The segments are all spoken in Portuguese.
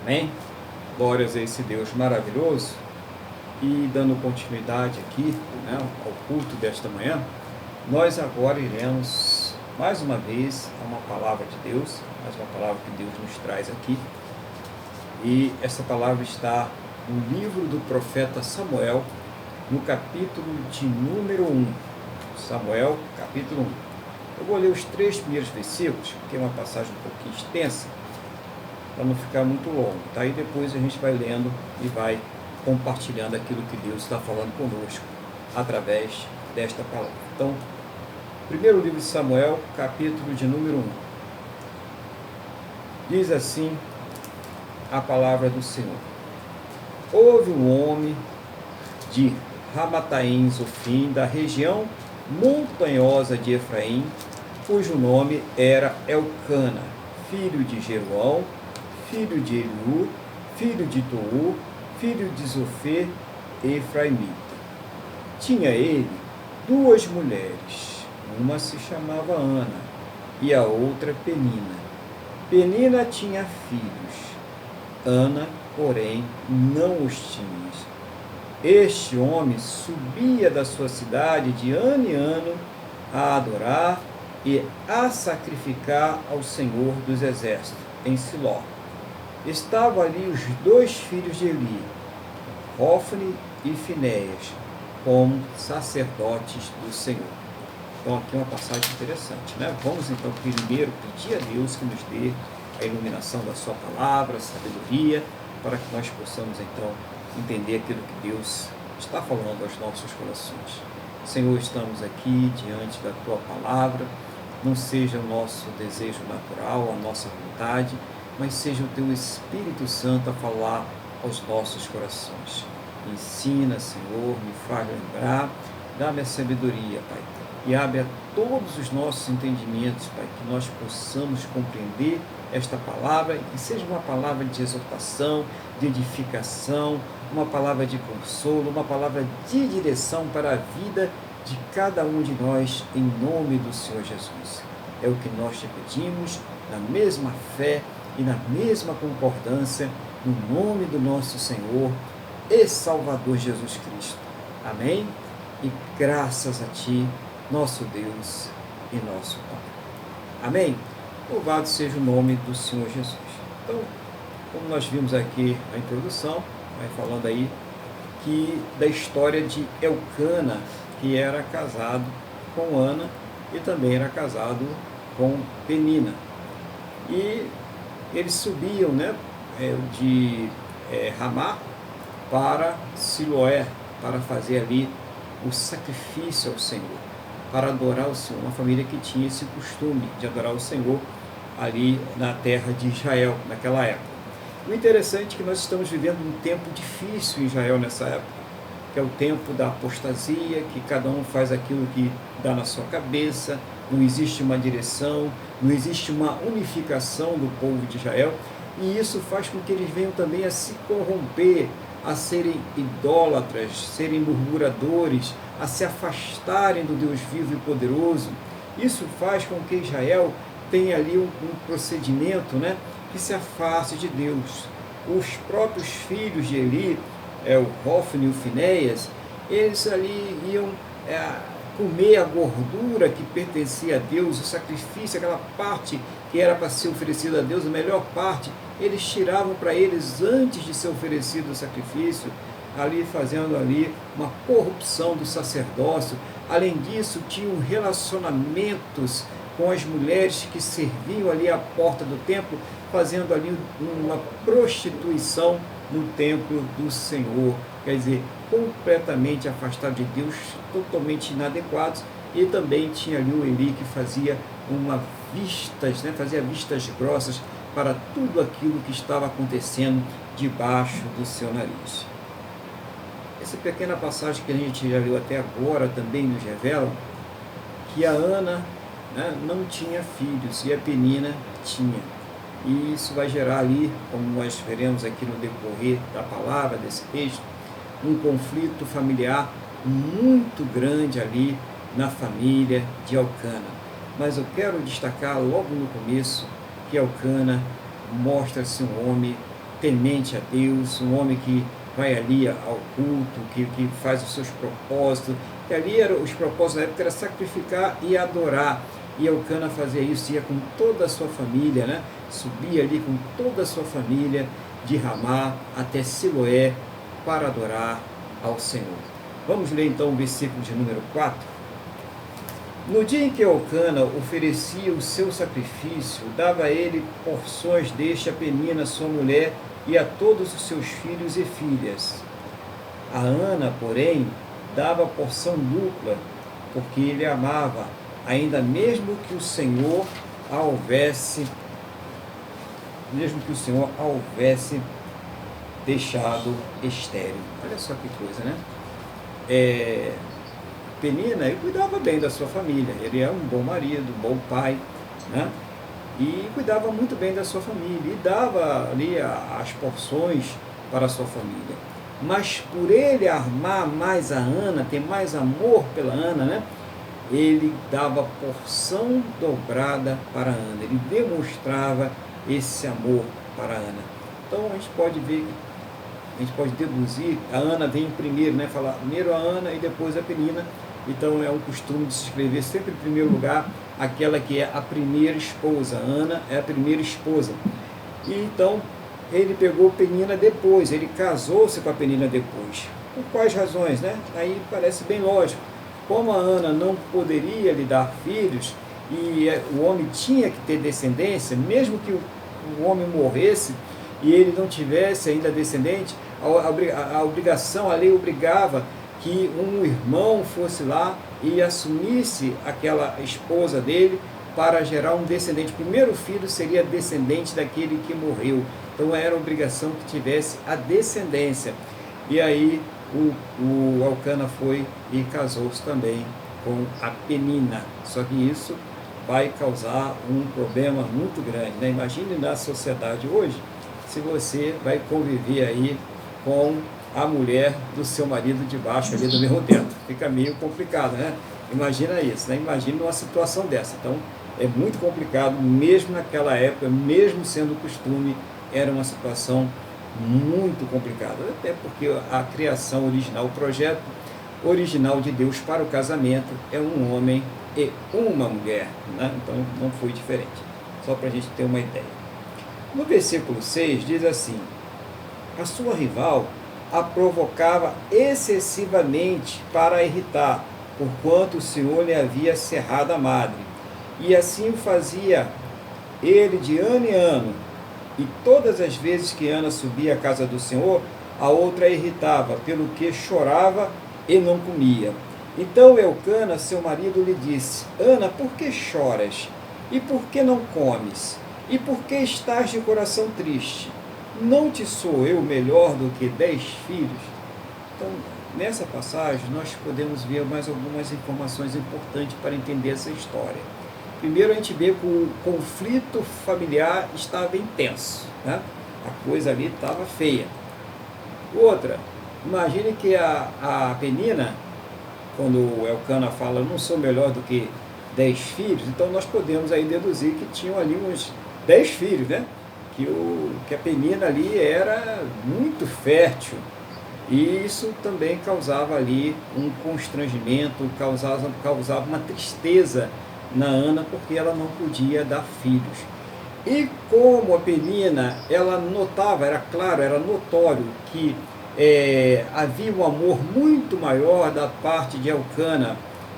Amém? Glórias a esse Deus maravilhoso. E dando continuidade aqui, né, ao culto desta manhã, nós agora iremos mais uma vez a uma palavra de Deus, mais uma palavra que Deus nos traz aqui. E essa palavra está no livro do profeta Samuel, no capítulo de número 1. Samuel, capítulo 1. Eu vou ler os 3 primeiros versículos, porque é uma passagem um pouquinho extensa, para não ficar muito longo, tá? E depois a gente vai lendo e vai compartilhando aquilo que Deus está falando conosco através desta palavra. Então, primeiro livro de Samuel, capítulo de número 1. Diz assim a palavra do Senhor. Houve um homem de Ramataim Zofim, da região montanhosa de Efraim, cujo nome era Elcana, filho de Jeroão, filho de Eliú, filho de Tou, filho de Zofê, efraimita. Tinha ele 2 mulheres, uma se chamava Ana e a outra Penina. Penina tinha filhos, Ana, porém, não os tinha. Este homem subia da sua cidade de ano em ano a adorar e a sacrificar ao Senhor dos Exércitos, em Siló. Estavam ali os 2 filhos de Eli, Hofni e Finéias, como sacerdotes do Senhor. Então aqui é uma passagem interessante, né? Vamos então primeiro pedir a Deus que nos dê a iluminação da sua palavra, a sabedoria, para que nós possamos então entender aquilo que Deus está falando aos nossos corações. Senhor, estamos aqui diante da Tua palavra, não seja o nosso desejo natural, a nossa vontade, mas seja o Teu Espírito Santo a falar aos nossos corações. Me ensina, Senhor, me faz lembrar, dá-me a sabedoria, Pai, e abre a todos os nossos entendimentos, Pai, que nós possamos compreender esta palavra, e que seja uma palavra de exortação, de edificação, uma palavra de consolo, uma palavra de direção para a vida de cada um de nós, em nome do Senhor Jesus. É o que nós te pedimos, na mesma fé e na mesma concordância, no nome do nosso Senhor e Salvador Jesus Cristo. Amém? E graças a Ti, nosso Deus e nosso Pai. Amém? Louvado seja o nome do Senhor Jesus. Então, como nós vimos aqui a introdução, vai falando aí que da história de Elcana, que era casado com Ana e também era casado com Penina. E eles subiam, né, de Ramá para Siloé, para fazer ali o sacrifício ao Senhor, para adorar o Senhor, uma família que tinha esse costume de adorar o Senhor ali na terra de Israel, naquela época. O interessante é que nós estamos vivendo um tempo difícil em Israel nessa época, que é o tempo da apostasia, que cada um faz aquilo que dá na sua cabeça, não existe uma direção, não existe uma unificação do povo de Israel, e isso faz com que eles venham também a se corromper, a serem idólatras, serem murmuradores, a se afastarem do Deus vivo e poderoso. Isso faz com que Israel tenha ali um procedimento, né, que se afaste de Deus. Os próprios filhos de Eli, o Hofni e o Finéias, eles ali iam comer a gordura que pertencia a Deus, o sacrifício, aquela parte que era para ser oferecida a Deus, a melhor parte, eles tiravam para eles antes de ser oferecido o sacrifício, ali fazendo ali uma corrupção do sacerdócio. Além disso, tinham relacionamentos com as mulheres que serviam ali à porta do templo, fazendo ali uma prostituição no templo do Senhor, quer dizer, completamente afastado de Deus, totalmente inadequados. E também tinha ali o Eli que fazia fazia vistas grossas para tudo aquilo que estava acontecendo debaixo do seu nariz. Essa pequena passagem que a gente já leu até agora também nos revela que a Ana, né, não tinha filhos e a Penina tinha. E isso vai gerar ali, como nós veremos aqui no decorrer da palavra desse texto, um conflito familiar muito grande ali na família de Elcana. Mas eu quero destacar logo no começo que Elcana mostra-se um homem temente a Deus, um homem que vai ali ao culto, que faz os seus propósitos. E ali os propósitos da época era sacrificar e adorar. E Elcana fazia isso, ia com toda a sua família, né? Subia ali com toda a sua família de Ramá até Siloé para adorar ao Senhor. Vamos ler então o versículo de número 4. No dia em que Elcana oferecia o seu sacrifício, dava a ele porções deste a Penina, sua mulher, e a todos os seus filhos e filhas. A Ana, porém, dava porção dupla, porque ele amava, ainda mesmo que o Senhor a houvesse deixado estéril. Olha só que coisa, né? Penina, ele cuidava bem da sua família, ele era um bom marido, um bom pai, né? E cuidava muito bem da sua família, e dava ali as porções para a sua família. Mas por ele amar mais a Ana, ter mais amor pela Ana, né? Ele dava porção dobrada para a Ana, ele demonstrava esse amor para a Ana. Então a gente pode ver, a gente pode deduzir, a Ana vem primeiro, né? Falar primeiro a Ana e depois a Penina. Então é um costume de se escrever sempre em primeiro lugar aquela que é a primeira esposa. Ana é a primeira esposa. E então ele pegou Penina depois, ele casou-se com a Penina depois. Por quais razões, né? Aí parece bem lógico. Como a Ana não poderia lhe dar filhos e o homem tinha que ter descendência, mesmo que o homem morresse e ele não tivesse ainda descendente, a obrigação, a lei obrigava que um irmão fosse lá e assumisse aquela esposa dele para gerar um descendente. O primeiro filho seria descendente daquele que morreu. Então era obrigação que tivesse a descendência. E aí o Elcana foi e casou-se também com a Penina. Só que isso vai causar um problema muito grande, né? Imagine na sociedade hoje, se você vai conviver aí com a mulher do seu marido debaixo ali do mesmo teto. Fica meio complicado, né? Imagina isso, né? Imagina uma situação dessa. Então, é muito complicado, mesmo naquela época, mesmo sendo costume, era uma situação muito complicada. Até porque a criação original, o projeto original de Deus para o casamento é um homem e uma mulher, né? Então, não foi diferente. Só para a gente ter uma ideia. No versículo 6 diz assim: a sua rival a provocava excessivamente para a irritar, porquanto o Senhor lhe havia cerrado a madre. E assim o fazia ele de ano em ano. E todas as vezes que Ana subia à casa do Senhor, a outra a irritava, pelo que chorava e não comia. Então Elcana, seu marido, lhe disse: Ana, por que choras? E por que não comes? E por que estás de coração triste? Não te sou eu melhor do que 10 filhos? Então, nessa passagem, nós podemos ver mais algumas informações importantes para entender essa história. Primeiro, a gente vê que o conflito familiar estava intenso, né? A coisa ali estava feia. Outra, imagine que a Penina, quando o Elcana fala, não sou melhor do que 10 filhos, então nós podemos aí deduzir que tinham ali uns 10 filhos, né? Que a Penina ali era muito fértil, e isso também causava ali um constrangimento, causava uma tristeza na Ana, porque ela não podia dar filhos. E como a Penina, ela notava, era claro, era notório que havia um amor muito maior da parte de Elcana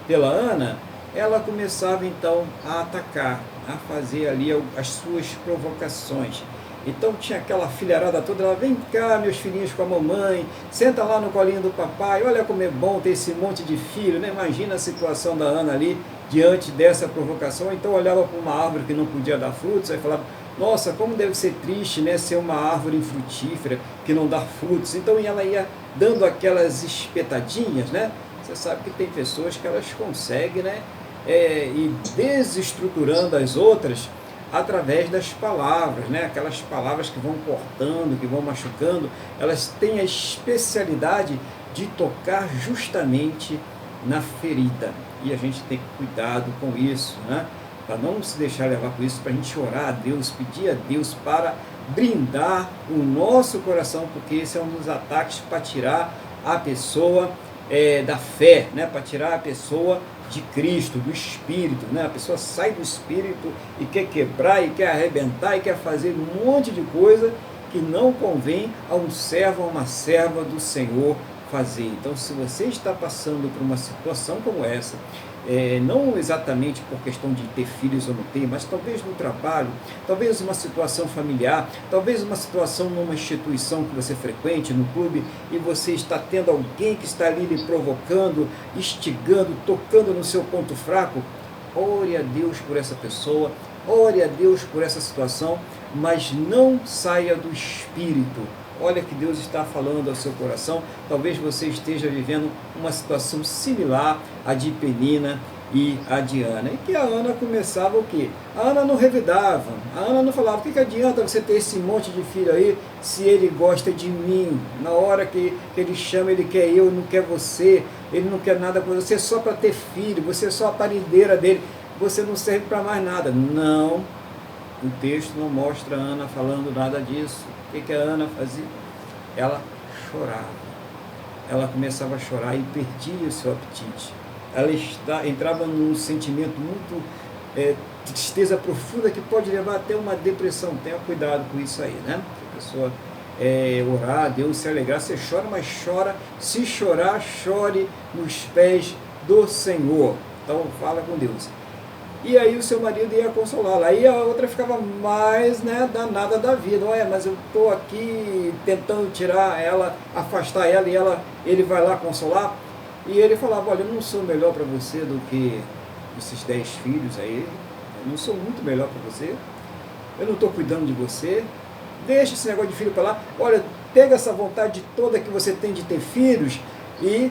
pela Ana, ela começava então a atacar, a fazer ali as suas provocações. Então tinha aquela filharada toda, ela, vem cá meus filhinhos com a mamãe, senta lá no colinho do papai, olha como é bom ter esse monte de filho, né? Imagina a situação da Ana ali, diante dessa provocação. Então olhava para uma árvore que não podia dar frutos, aí falava, nossa, como deve ser triste, né, ser uma árvore infrutífera, que não dá frutos. Então ela ia dando aquelas espetadinhas, né? Você sabe que tem pessoas que elas conseguem, né, ir desestruturando as outras através das palavras, né? Aquelas palavras que vão cortando, que vão machucando, elas têm a especialidade de tocar justamente na ferida. E a gente tem cuidado com isso, né? Para não se deixar levar por isso, para a gente orar a Deus, pedir a Deus para blindar o nosso coração, porque esse é um dos ataques para tirar a pessoa da fé, né? Para tirar a pessoa de Cristo, do Espírito, né? A pessoa sai do Espírito e quer quebrar, e quer arrebentar, e quer fazer um monte de coisa que não convém a um servo ou uma serva do Senhor fazer. Então, se você está passando por uma situação como essa, não exatamente por questão de ter filhos ou não ter, mas talvez no trabalho, talvez uma situação familiar, talvez uma situação numa instituição que você frequente, no clube, e você está tendo alguém que está ali lhe provocando, instigando, tocando no seu ponto fraco, ore a Deus por essa pessoa, ore a Deus por essa situação, mas não saia do Espírito. Olha que Deus está falando ao seu coração. Talvez você esteja vivendo uma situação similar à de Penina e a de Ana. E que a Ana começava o quê? A Ana não revidava, a Ana não falava: o que adianta você ter esse monte de filho aí, se ele gosta de mim? Na hora que ele chama, ele quer eu, não quer você, ele não quer nada com você, só para ter filho, você é só a parendeira dele, você não serve para mais nada. Não, o texto não mostra a Ana falando nada disso. O que a Ana fazia? Ela chorava. Ela começava a chorar e perdia o seu apetite. Ela entrava num sentimento muito tristeza profunda, que pode levar até uma depressão. Tenha cuidado com isso aí, né? A pessoa orar, Deus se alegrar. Você chora, mas chora. Se chorar, chore nos pés do Senhor. Então fala com Deus. E aí o seu marido ia consolá-la. Aí a outra ficava mais, né, danada da vida. Olha, mas eu estou aqui tentando tirar ela, afastar ela, e ele vai lá consolar. E ele falava: olha, eu não sou melhor para você do que esses 10 filhos aí. Eu não sou muito melhor para você. Eu não estou cuidando de você. Deixa esse negócio de filho para lá. Olha, pega essa vontade toda que você tem de ter filhos e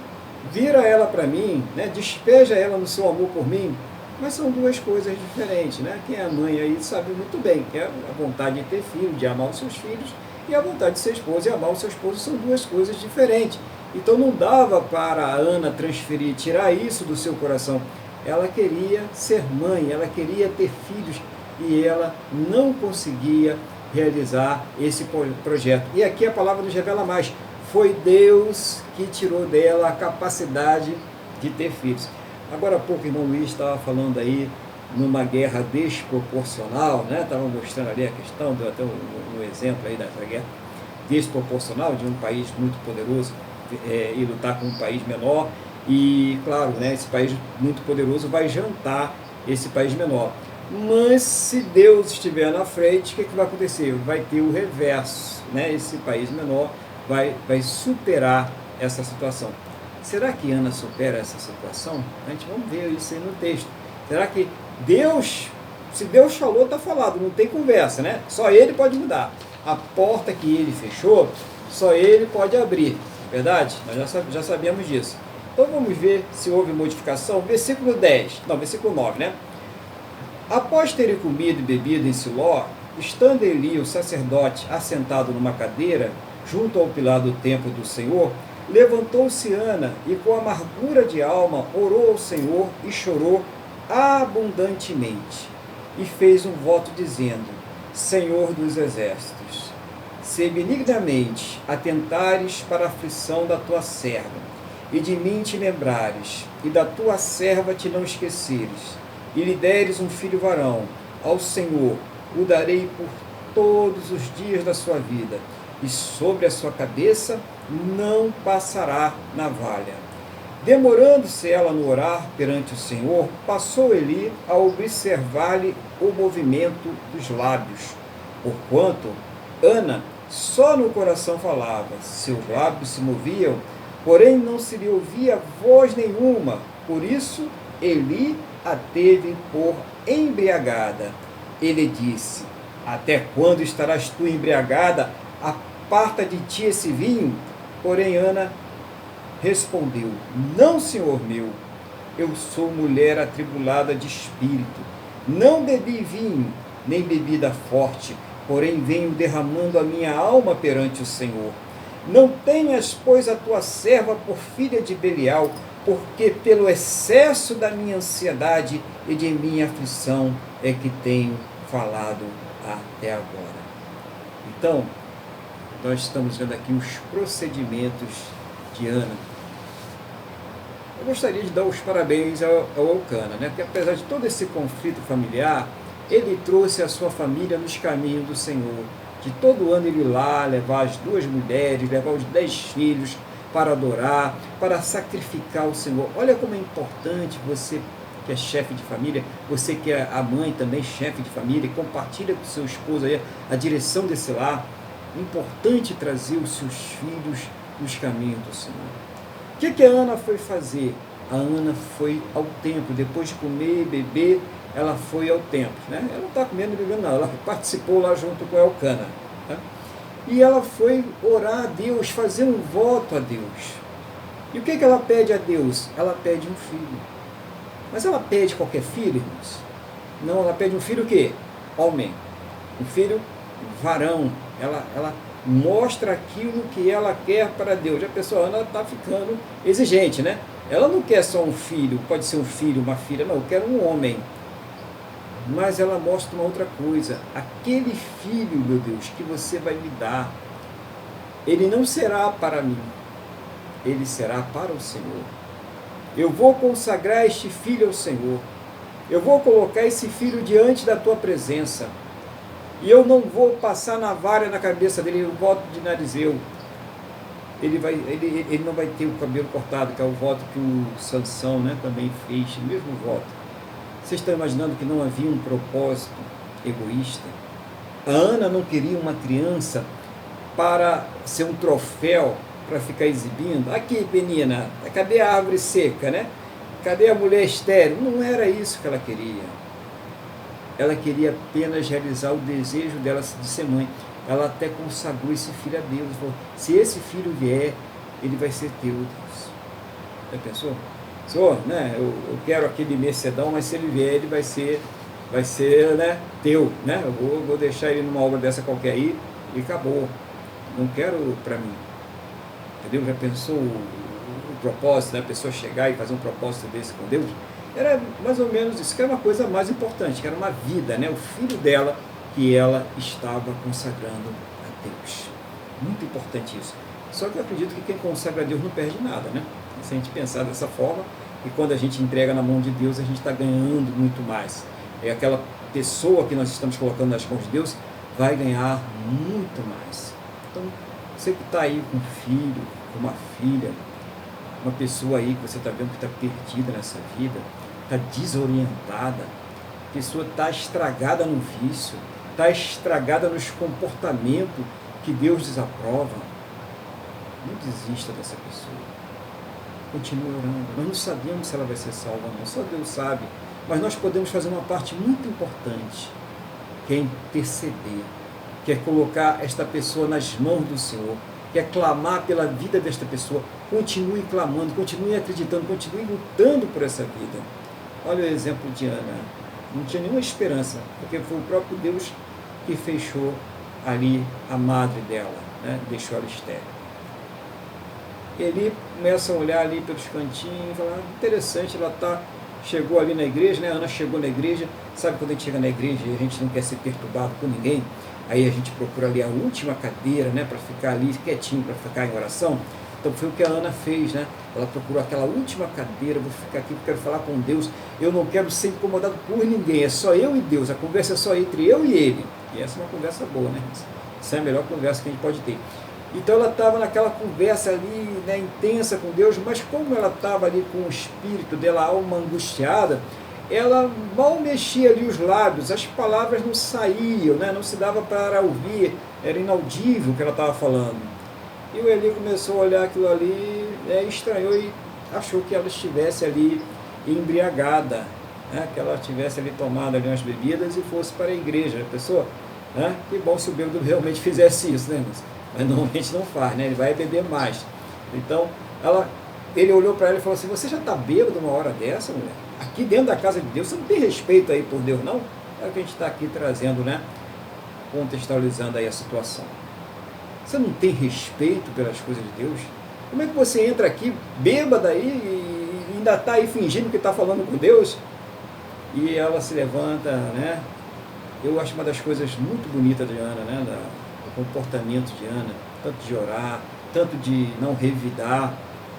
vira ela para mim, né? Despeja ela no seu amor por mim. Mas são duas coisas diferentes, né? Quem é mãe aí sabe muito bem que a vontade de ter filho, de amar os seus filhos, e a vontade de ser esposa e amar o seu esposo são duas coisas diferentes. Então não dava para a Ana transferir, tirar isso do seu coração. Ela queria ser mãe, ela queria ter filhos, e ela não conseguia realizar esse projeto. E aqui a palavra nos revela mais: foi Deus que tirou dela a capacidade de ter filhos. Agora há pouco o irmão Luiz estava falando aí numa guerra desproporcional, né? Estava mostrando ali a questão, deu até um exemplo aí dessa guerra desproporcional de um país muito poderoso e lutar com um país menor. E claro, né, esse país muito poderoso vai jantar esse país menor. Mas se Deus estiver na frente, o que vai acontecer? Vai ter o reverso, né? Esse país menor vai superar essa situação. Será que Ana supera essa situação? A gente vamos ver isso aí no texto. Será que Deus, se Deus falou, está falado, não tem conversa, né? Só Ele pode mudar. A porta que Ele fechou, só Ele pode abrir. Verdade? Nós já sabemos disso. Então vamos ver se houve modificação. Versículo 9, né? Após terem comido e bebido em Siló, estando Eli, o sacerdote, assentado numa cadeira, junto ao pilar do templo do Senhor, levantou-se Ana e, com amargura de alma, orou ao Senhor e chorou abundantemente. E fez um voto dizendo: Senhor dos exércitos, se benignamente atentares para a aflição da tua serva, e de mim te lembrares, e da tua serva te não esqueceres, e lhe deres um filho varão, ao Senhor o darei por todos os dias da sua vida, e sobre a sua cabeça não passará navalha. Demorando-se ela no orar perante o Senhor, passou Eli a observar-lhe o movimento dos lábios, porquanto Ana só no coração falava, seus lábios se moviam, porém não se lhe ouvia voz nenhuma. Por isso Eli a teve por embriagada. Ele disse: até quando estarás tu embriagada? Aparta de ti esse vinho. Porém Ana respondeu: não, senhor meu, eu sou mulher atribulada de espírito. Não bebi vinho, nem bebida forte, porém venho derramando a minha alma perante o Senhor. Não tenhas, pois, a tua serva por filha de Belial, porque pelo excesso da minha ansiedade e de minha aflição é que tenho falado até agora. Então, nós estamos vendo aqui os procedimentos de Ana. Eu gostaria de dar os parabéns ao Elcana, né? Porque apesar de todo esse conflito familiar, ele trouxe a sua família nos caminhos do Senhor. De todo ano ele ir lá, levar as 2 mulheres, levar os 10 filhos para adorar, para sacrificar o Senhor. Olha como é importante você que é chefe de família, você que é a mãe também, chefe de família, compartilha com seu esposo aí a direção desse lar. É importante trazer os seus filhos nos caminhos do Senhor. O que a Ana foi fazer? A Ana foi ao templo, depois de comer e beber, ela foi ao templo. Né? Ela não está comendo e bebendo, não, ela participou lá junto com Elcana. Tá? E ela foi orar a Deus, fazer um voto a Deus. E o que ela pede a Deus? Ela pede um filho. Mas ela pede qualquer filho, irmãos? Não, ela pede um filho o quê? Homem. Um filho varão. Ela mostra aquilo que ela quer para Deus. A pessoa Ana está ficando exigente, né? Ela não quer só um filho, pode ser um filho, uma filha, não, eu quero um homem. Mas ela mostra uma outra coisa. Aquele filho, meu Deus, que você vai me dar, ele não será para mim, ele será para o Senhor. Eu vou consagrar este filho ao Senhor. Eu vou colocar esse filho diante da tua presença. E eu não vou passar navalha na cabeça dele, o voto de Narizeu. Ele não vai ter o cabelo cortado, que é o voto que o Sansão, né, também fez, o mesmo voto. Vocês estão imaginando que não havia um propósito egoísta? A Ana não queria uma criança para ser um troféu, para ficar exibindo. Aqui, menina, cadê a árvore seca, né? Cadê a mulher estéril? Não era isso que ela queria. Ela queria apenas realizar o desejo dela de ser mãe. Ela até consagrou esse filho a Deus. Falou, se esse filho vier, ele vai ser teu, Deus. Já pensou? Senhor, né, eu quero aquele Mercedão, mas se ele vier, ele vai ser né, teu. Né? Eu vou deixar ele numa obra dessa qualquer aí e acabou. Não quero para mim. Entendeu? Já pensou o propósito, né? A pessoa chegar e fazer um propósito desse com Deus? Era mais ou menos isso, que era uma coisa mais importante, que era uma vida, né? O filho dela, que ela estava consagrando a Deus. Muito importante isso. Só que eu acredito que quem consagra a Deus não perde nada, né? Se a gente pensar dessa forma, e quando a gente entrega na mão de Deus, a gente está ganhando muito mais. É aquela pessoa que nós estamos colocando nas mãos de Deus, vai ganhar muito mais. Então, você que está aí com um filho, com uma filha, uma pessoa aí que você está vendo que está perdida nessa vida, está desorientada, a pessoa está estragada no vício, está estragada nos comportamentos que Deus desaprova. Não desista dessa pessoa. Continue orando. Nós não sabemos se ela vai ser salva ou não, só Deus sabe. Mas nós podemos fazer uma parte muito importante, que é interceder, que é colocar esta pessoa nas mãos do Senhor, que é clamar pela vida desta pessoa. Continue clamando, continue acreditando, continue lutando por essa vida. Olha o exemplo de Ana. Não tinha nenhuma esperança, porque foi o próprio Deus que fechou ali a madre dela, né? Deixou ela estéril. Ele começa a olhar ali pelos cantinhos e fala, interessante, chegou ali na igreja, né? A Ana chegou na igreja, sabe quando a gente chega na igreja e a gente não quer ser perturbado por ninguém? Aí a gente procura ali a última cadeira, né, para ficar ali quietinho, para ficar em oração. Então foi o que a Ana fez, né? Ela procurou aquela última cadeira, vou ficar aqui, quero falar com Deus, eu não quero ser incomodado por ninguém, é só eu e Deus, a conversa é só entre eu e Ele. E essa é uma conversa boa, né? Essa é a melhor conversa que a gente pode ter. Então ela estava naquela conversa ali, né, intensa com Deus, mas como ela estava ali com o espírito dela, a alma angustiada, ela mal mexia ali os lábios, as palavras não saíam, né? Não se dava para ouvir, era inaudível o que ela estava falando. E o Eli começou a olhar aquilo ali, né, estranhou e achou que ela estivesse ali embriagada, né? Que ela tivesse ali tomado ali umas bebidas e fosse para a igreja. A pessoa, né? Que bom se o bêbado realmente fizesse isso, né? Mas normalmente não faz, né? Ele vai beber mais. Então, ele olhou para ela e falou assim, você já está bêbado uma hora dessa, mulher? Aqui dentro da casa de Deus, você não tem respeito aí por Deus, não? É o que a gente está aqui trazendo, né? Contextualizando aí a situação. Você não tem respeito pelas coisas de Deus? Como é que você entra aqui bêbada aí e ainda está aí fingindo que está falando com Deus? E ela se levanta, né? Eu acho uma das coisas muito bonitas de Ana, né? comportamento de Ana, tanto de orar, tanto de não revidar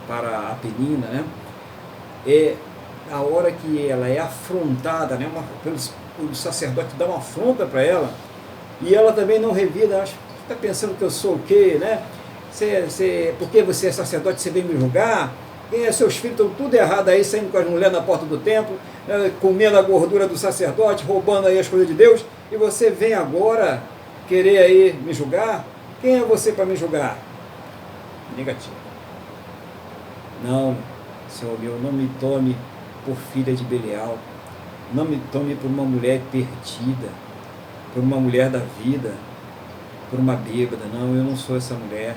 para a Penina, né? É a hora que ela é afrontada, né? O sacerdote dá uma afronta para ela, e ela também não revida. Acho que está pensando que eu sou o quê, né? Porque você é sacerdote, você vem me julgar? Seus filhos estão tudo errado aí, saindo com as mulheres na porta do templo, né, comendo a gordura do sacerdote, roubando aí as coisas de Deus, e você vem agora querer aí me julgar? Quem é você para me julgar? Negativo. Não, Senhor meu, não me tome por filha de Belial, não me tome por uma mulher perdida, por uma mulher da vida, por uma bêbada. Não, eu não sou essa mulher.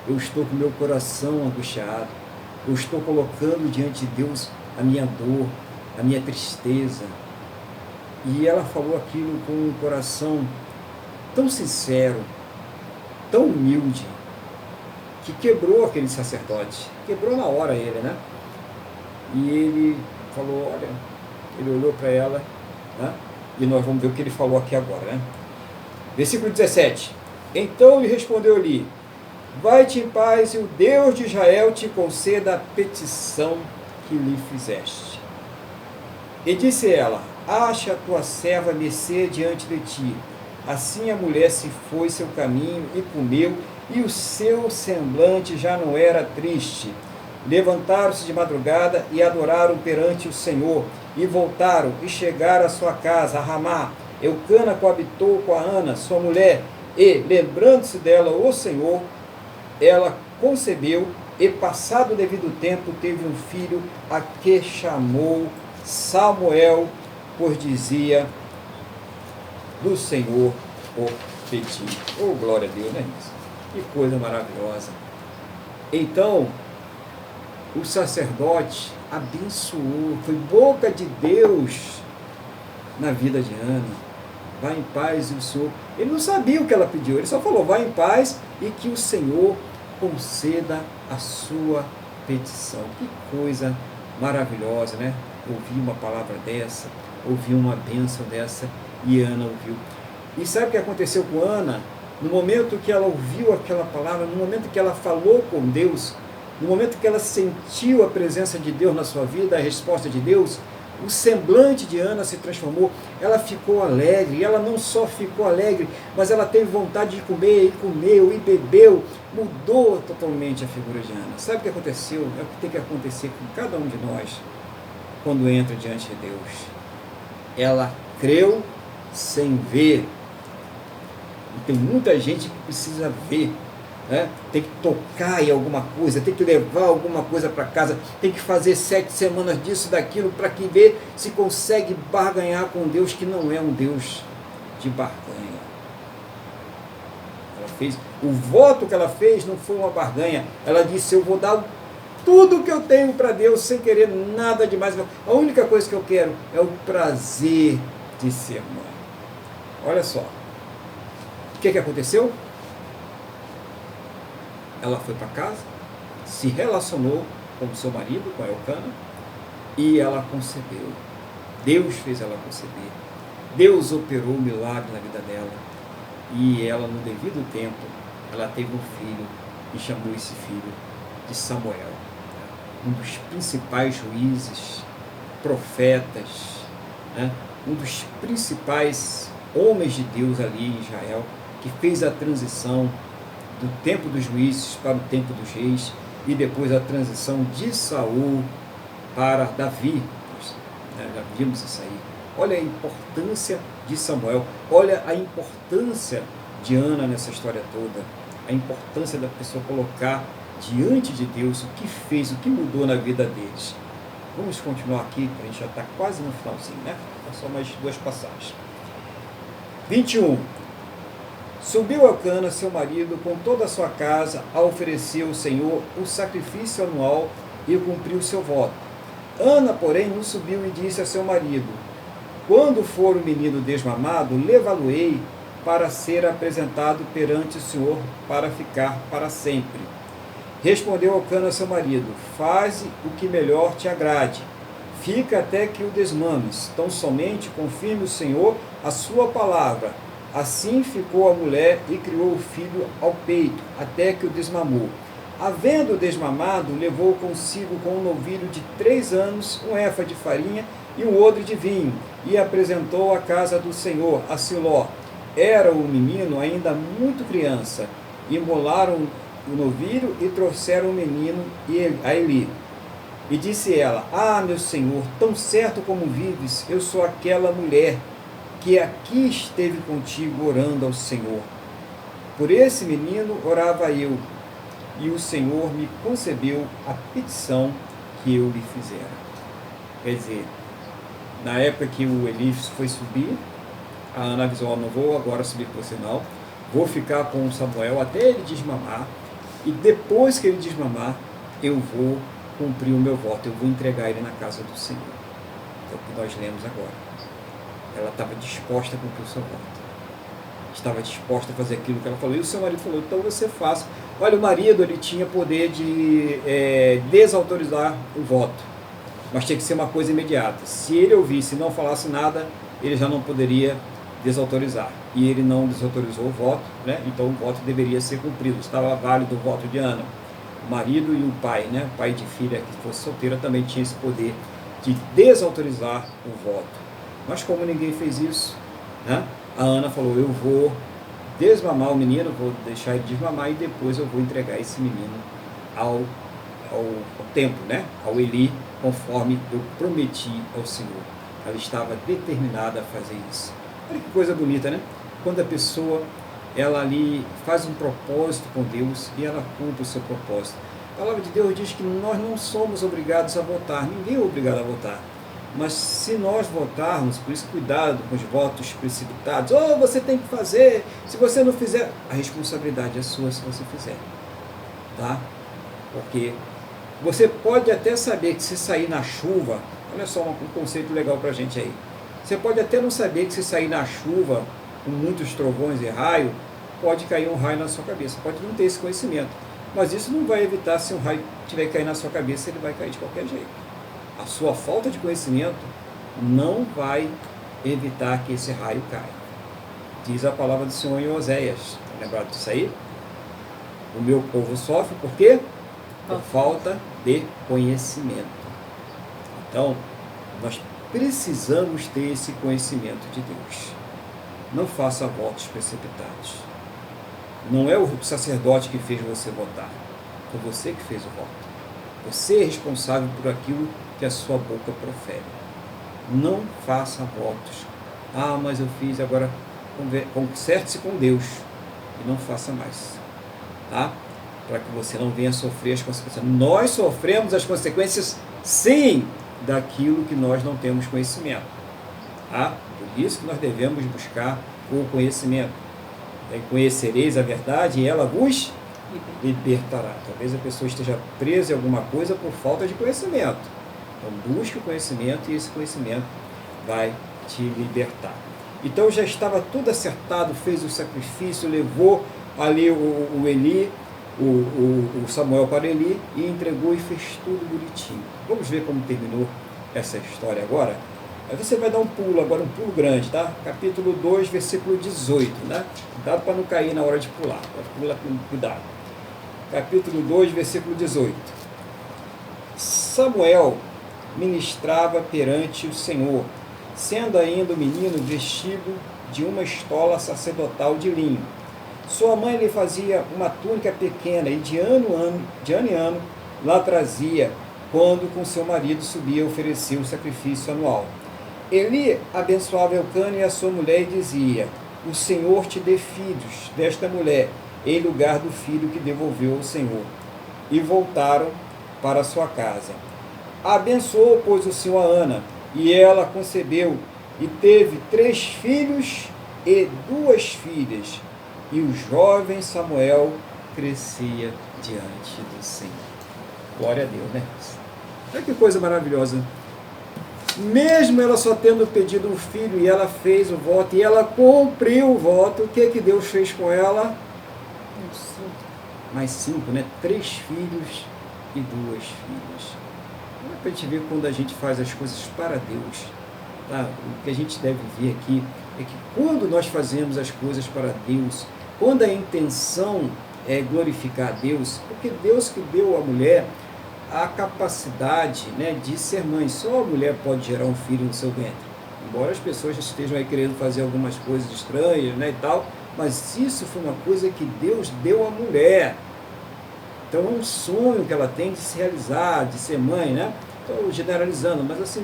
Eu estou com meu coração angustiado, eu estou colocando diante de Deus a minha dor, a minha tristeza. E ela falou aquilo com um coração tão sincero, tão humilde, que quebrou aquele sacerdote, quebrou na hora ele, né? E ele falou, olha, ele olhou para ela, né? E nós vamos ver o que ele falou aqui agora, né? Versículo 17. Então lhe respondeu-lhe: vai-te em paz, e o Deus de Israel te conceda a petição que lhe fizeste. E disse ela: acha a tua serva mercê diante de ti. Assim a mulher se foi seu caminho e comeu, e o seu semblante já não era triste. Levantaram-se de madrugada e adoraram perante o Senhor, e voltaram e chegaram à sua casa, a Ramá. Eucana coabitou com a Ana, sua mulher, e, lembrando-se dela o Senhor, ela concebeu, e passado o devido tempo teve um filho, a que chamou Samuel, pois dizia: do Senhor o pedi. Oh, glória a Deus, né? Que coisa maravilhosa. Então, o sacerdote abençoou, foi boca de Deus na vida de Ana. Vai em paz, e o Senhor... Ele não sabia o que ela pediu, ele só falou: vai em paz e que o Senhor conceda a sua petição. Que coisa maravilhosa, né? Ouvir uma palavra dessa, ouvir uma bênção dessa, e Ana ouviu. E sabe o que aconteceu com Ana? No momento que ela ouviu aquela palavra, no momento que ela falou com Deus, no momento que ela sentiu a presença de Deus na sua vida, a resposta de Deus, o semblante de Ana se transformou. Ela ficou alegre, e ela não só ficou alegre, mas ela teve vontade de comer, e comeu, e bebeu. Mudou totalmente a figura de Ana. Sabe o que aconteceu? É o que tem que acontecer com cada um de nós quando entra diante de Deus. Ela creu sem ver. E tem muita gente que precisa ver, né? Tem que tocar em alguma coisa, tem que levar alguma coisa para casa, tem que fazer 7 semanas disso, daquilo, para que ver se consegue barganhar com Deus, que não é um Deus de barganha. Ela fez, o voto que ela fez não foi uma barganha. Ela disse: eu vou dar tudo que eu tenho para Deus, sem querer nada demais. A única coisa que eu quero é o prazer de ser mãe. Olha só, o que aconteceu? Ela foi para casa, se relacionou com o seu marido, com a Eucana, e ela concebeu. Deus fez ela conceber. Deus operou o milagre na vida dela. E ela, no devido tempo, ela teve um filho, e chamou esse filho de Samuel, um dos principais juízes, profetas, né? Um dos principais homens de Deus ali em Israel, que fez a transição do tempo dos juízes para o tempo dos reis, e depois a transição de Saul para Davi. Já vimos isso aí. Olha a importância de Samuel, olha a importância de Ana nessa história toda, a importância da pessoa colocar diante de Deus o que fez, o que mudou na vida deles. Vamos continuar aqui, para a gente já está quase no finalzinho, né? Só mais 2 passagens. 21. Subiu Eucana, seu marido, com toda a sua casa, a oferecer ao Senhor o sacrifício anual, e cumpriu seu voto. Ana, porém, não subiu, e disse a seu marido: quando for o menino desmamado, levá-lo-ei para ser apresentado perante o Senhor, para ficar para sempre. Respondeu Eucana, seu marido: faze o que melhor te agrade. Fica até que o desmames. Tão somente confirme o Senhor a sua palavra. Assim ficou a mulher e criou o filho ao peito, até que o desmamou. Havendo desmamado, levou consigo com um novilho de 3 anos, um efa de farinha e um odre de vinho, e apresentou à casa do Senhor, a Siló. Era o menino ainda muito criança. Imolaram o novilho e trouxeram o menino a Eli. E disse ela: Ah, meu senhor, tão certo como vives, eu sou aquela mulher que aqui esteve contigo orando ao Senhor. Por esse menino orava eu, e o Senhor me concebeu a petição que eu lhe fizera. Quer dizer, na época que o Eli foi subir, a Ana avisou: não vou agora subir com você não, vou ficar com o Samuel até ele desmamar, e depois que ele desmamar, eu vou cumprir o meu voto, eu vou entregar ele na casa do Senhor. É o que nós lemos agora. Ela estava disposta a cumprir o seu voto. Estava disposta a fazer aquilo que ela falou. E o seu marido falou: então você faça. Olha, o marido, ele tinha poder de desautorizar o voto, mas tinha que ser uma coisa imediata. Se ele ouvisse e não falasse nada, ele já não poderia desautorizar. E ele não desautorizou o voto, né? Então o voto deveria ser cumprido. Estava válido o voto de Ana. O marido e o pai, né? O pai de filha que fosse solteira também tinha esse poder de desautorizar o voto. Mas como ninguém fez isso, né? A Ana falou: eu vou desmamar o menino, vou deixar ele desmamar e depois eu vou entregar esse menino ao templo, né? Ao Eli, conforme eu prometi ao Senhor. Ela estava determinada a fazer isso. Olha que coisa bonita, né? Quando a pessoa, ela ali faz um propósito com Deus e ela cumpre o seu propósito. A palavra de Deus diz que nós não somos obrigados a votar, ninguém é obrigado a votar. Mas se nós votarmos, por isso cuidado com os votos precipitados, você tem que fazer, se você não fizer, a responsabilidade é sua se você fizer, tá? Porque você pode até saber que se sair na chuva, olha só um conceito legal pra gente aí, você pode até não saber que se sair na chuva, com muitos trovões e raio, pode cair um raio na sua cabeça, pode não ter esse conhecimento, mas isso não vai evitar, se um raio tiver que cair na sua cabeça, ele vai cair de qualquer jeito. A sua falta de conhecimento não vai evitar que esse raio caia. Diz a palavra do Senhor em Oséias. Está lembrado disso aí? O meu povo sofre por quê? Por falta de conhecimento. Então, nós precisamos ter esse conhecimento de Deus. Não faça votos precipitados. Não é o sacerdote que fez você votar. Foi você que fez o voto. Você é responsável por aquilo que a sua boca profere. Não faça votos. Mas eu fiz, agora conserte-se com Deus e não faça mais. Tá? Para que você não venha sofrer as consequências. Nós sofremos as consequências, sim, daquilo que nós não temos conhecimento. Tá? Por isso que nós devemos buscar o conhecimento. Conhecereis a verdade e ela vos libertará. Talvez a pessoa esteja presa em alguma coisa por falta de conhecimento. Então busque o conhecimento e esse conhecimento vai te libertar. Então já estava tudo acertado, fez o sacrifício, levou ali o Eli, o Samuel para Eli e entregou e fez tudo bonitinho. Vamos ver como terminou essa história agora? Aí você vai dar um pulo, agora um pulo grande, tá? Capítulo 2, versículo 18, né? Cuidado para não cair na hora de pular, pula com cuidado. Capítulo 2, versículo 18. Samuel ministrava perante o Senhor, sendo ainda o menino vestido de uma estola sacerdotal de linho. Sua mãe lhe fazia uma túnica pequena e de ano em ano lá trazia, quando com seu marido subia a oferecer o sacrifício anual. Eli abençoava Elcana e a sua mulher e dizia: o Senhor te dê filhos desta mulher, em lugar do filho que devolveu ao Senhor. E voltaram para sua casa. Abençoou, pois, o Senhor a Ana, e ela concebeu, e teve 3 filhos e 2 filhas. E o jovem Samuel crescia diante do Senhor. Glória a Deus, né? Olha que coisa maravilhosa. Mesmo ela só tendo pedido um filho, e ela fez o voto, e ela cumpriu o voto, o que Deus fez com ela? Mais 5, né? 3 filhos e 2 filhas. Olha para a gente ver quando a gente faz as coisas para Deus. Tá? O que a gente deve ver aqui é que quando nós fazemos as coisas para Deus, quando a intenção é glorificar a Deus, porque Deus que deu à mulher a capacidade, né, de ser mãe, só a mulher pode gerar um filho no seu ventre. Embora as pessoas estejam aí querendo fazer algumas coisas estranhas, né, e tal, mas isso foi uma coisa que Deus deu à mulher. Então é um sonho que ela tem de se realizar, de ser mãe, né? Estou generalizando, mas assim,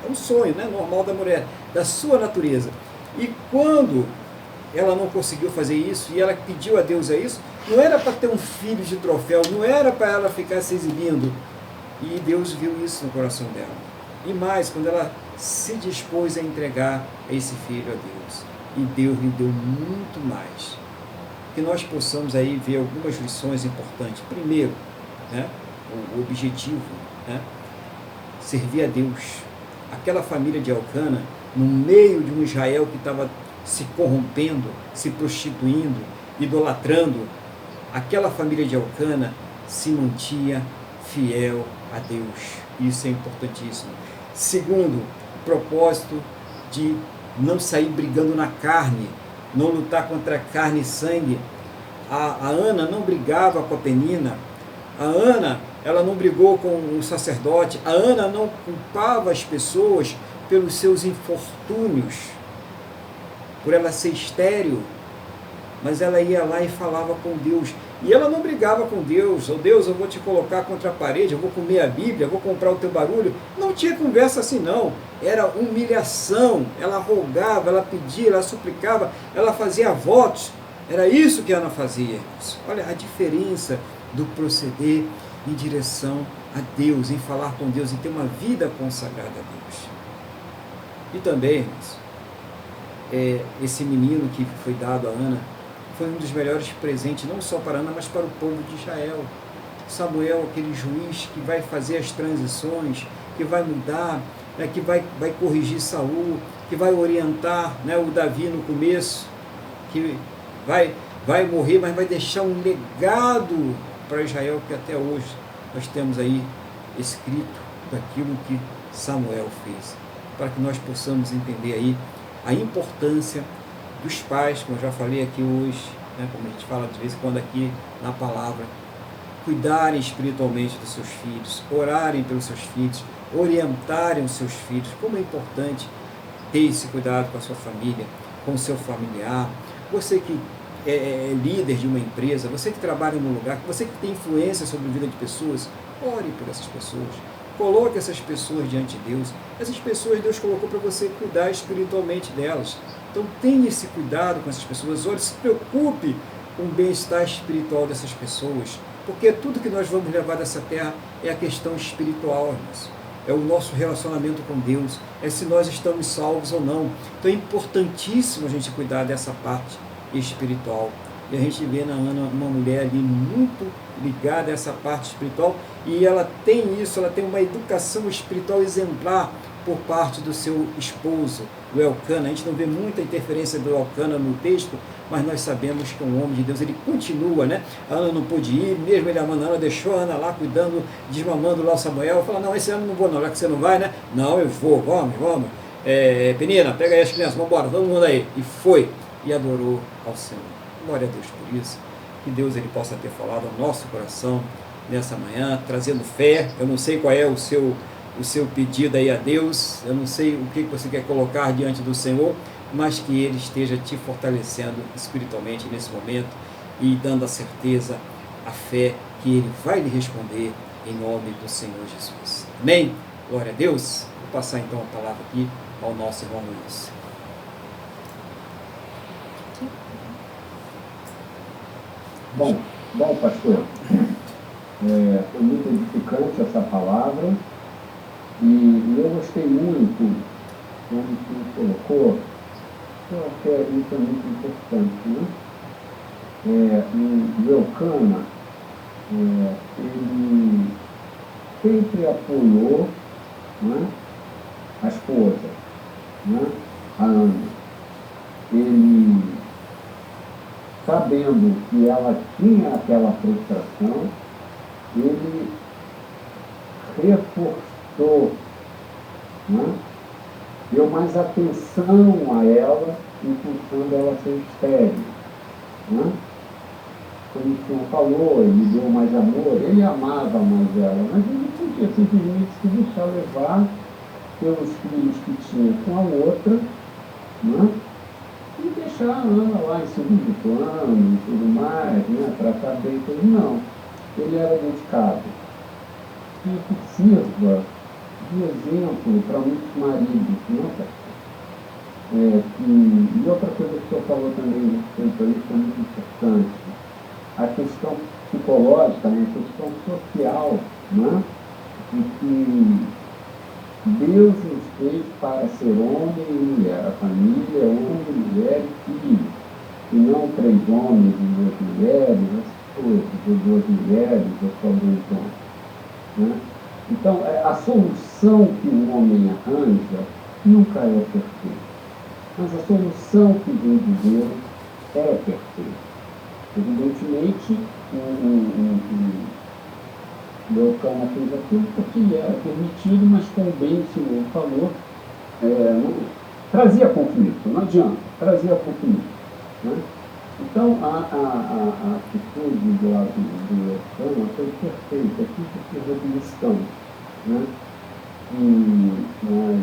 é um sonho, né, normal da mulher, da sua natureza. E quando ela não conseguiu fazer isso, e ela pediu a Deus isso, não era para ter um filho de troféu, não era para ela ficar se exibindo. E Deus viu isso no coração dela. E mais, quando ela se dispôs a entregar esse filho a Deus. E Deus lhe deu muito mais. Que nós possamos aí ver algumas lições importantes. Primeiro, né, o objetivo, né, servir a Deus. Aquela família de Elcana, no meio de um Israel que estava se corrompendo, se prostituindo, idolatrando, aquela família de Elcana se mantinha fiel a Deus. Isso é importantíssimo. Segundo, o propósito de não sair brigando na carne, não lutar contra carne e sangue. A Ana não brigava com a Penina, a Ana, ela não brigou com o sacerdote, a Ana não culpava as pessoas pelos seus infortúnios, por ela ser estéril, mas ela ia lá e falava com Deus. E ela não brigava com Deus, oh Deus, eu vou te colocar contra a parede, eu vou comer a Bíblia, eu vou comprar o teu barulho. Não tinha conversa assim não, era humilhação, ela rogava, ela pedia, ela suplicava, ela fazia votos. Era isso que Ana fazia, irmãos. Olha a diferença do proceder em direção a Deus, em falar com Deus, em ter uma vida consagrada a Deus. E também, irmãos, esse menino que foi dado a Ana, foi um dos melhores presentes, não só para Ana, mas para o povo de Israel. Samuel, aquele juiz que vai fazer as transições, que vai mudar, né, que vai corrigir Saul, que vai orientar, né, o Davi no começo, que vai morrer, mas vai deixar um legado para Israel, que até hoje nós temos aí escrito daquilo que Samuel fez, para que nós possamos entender aí a importância dos pais, como eu já falei aqui hoje, né, como a gente fala de vez em quando aqui na palavra, cuidarem espiritualmente dos seus filhos, orarem pelos seus filhos, orientarem os seus filhos. Como é importante ter esse cuidado com a sua família, com o seu familiar. Você que é líder de uma empresa, você que trabalha num lugar, você que tem influência sobre a vida de pessoas, ore por essas pessoas. Coloque essas pessoas diante de Deus. Essas pessoas Deus colocou para você cuidar espiritualmente delas. Então tenha esse cuidado com essas pessoas. Ore, se preocupe com o bem-estar espiritual dessas pessoas. Porque tudo que nós vamos levar dessa terra é a questão espiritual, irmãos. É o nosso relacionamento com Deus. É se nós estamos salvos ou não. Então é importantíssimo a gente cuidar dessa parte espiritual. E a gente vê na Ana uma mulher ali muito ligada a essa parte espiritual, e ela tem isso, ela tem uma educação espiritual exemplar por parte do seu esposo, o Elcana. A gente não vê muita interferência do Elcana no texto, mas nós sabemos que é um homem de Deus, ele continua, né? A Ana não pôde ir, mesmo ele amando a Ana, deixou a Ana lá cuidando, desmamando lá o Samuel, fala, não, esse ano não vou não, já que você não vai, né? Não, eu vou, vamos. Penina, pega aí as crianças, vamos embora, todo mundo aí. E foi, e adorou ao Senhor. Glória a Deus por isso, que Deus ele possa ter falado ao nosso coração nessa manhã, trazendo fé. Eu não sei qual é o seu pedido aí a Deus, eu não sei o que você quer colocar diante do Senhor, mas que Ele esteja te fortalecendo espiritualmente nesse momento e dando a certeza, a fé que Ele vai lhe responder em nome do Senhor Jesus. Amém? Glória a Deus. Vou passar então a palavra aqui ao nosso irmão Luiz. Bom, pastor, foi muito edificante essa palavra e eu gostei muito quando tu colocou, eu acho que isso é muito importante, né? O Elcana, ele sempre apoiou, né, a esposa, né, a Ana. Ele, sabendo que ela tinha aquela frustração, ele reforçou, né? Deu mais atenção a ela impulsando ela a ser estéril. Né? Como o senhor falou, ele deu mais amor, ele amava mais ela, mas ele podia simplesmente se deixar levar pelos filhos que tinha com a outra, né? E deixar ela lá em segundo plano e tudo mais, né? Tratar bem tudo. Não. Ele era dedicado. E que sirva de exemplo para muitos maridos, né? E outra coisa que o senhor falou também respeito a isso é muito importante. A questão psicológica, né? A questão social, né? De que Deus nos fez para ser homem e mulher. A família é homem, mulher e filho. E não 3 homens e 2 mulheres, essas coisas, ou 2 mulheres, ou só 2 homens. Né? Então, a solução que o homem arranja nunca é perfeita. Mas a solução que vem de Deus é perfeita. Evidentemente, o Elcana fez aquilo porque lhe era permitido, mas também o Senhor falou, trazia conflito, não adianta, trazia conflito. Né? Então, a atitude do Elcana foi perfeita, aqui que precisa de lição. Né? E nós,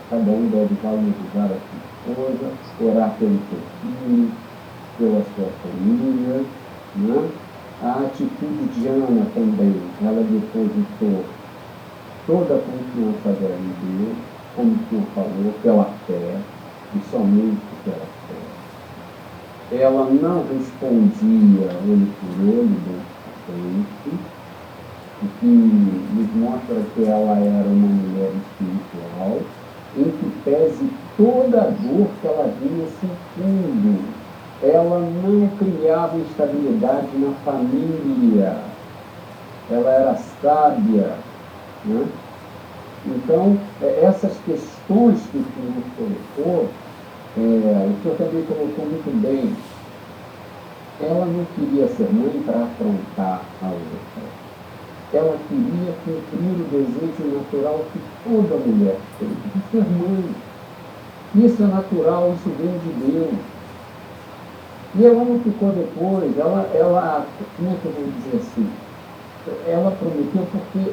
cada um deve valorizar a sua esposa, orar pelo seu filho, pela sua família, né? A atitude de Ana também, ela depositou toda a confiança dela em Deus, como o senhor falou, pela fé, e somente pela fé. Ela não respondia olho por olho, dente por dente, o que nos mostra que ela era uma mulher espiritual, em que pese toda a dor que ela vinha sentindo. Ela não criava instabilidade na família. Ela era sábia. Né? Então, essas questões que o senhor colocou, o senhor também colocou muito bem. Ela não queria ser mãe para afrontar a outra. Ela queria cumprir o desejo natural que toda mulher tem, de ser mãe. Isso é natural, isso vem de Deus. E ela não ficou depois, ela, como é que eu vou dizer assim? Ela prometeu porque,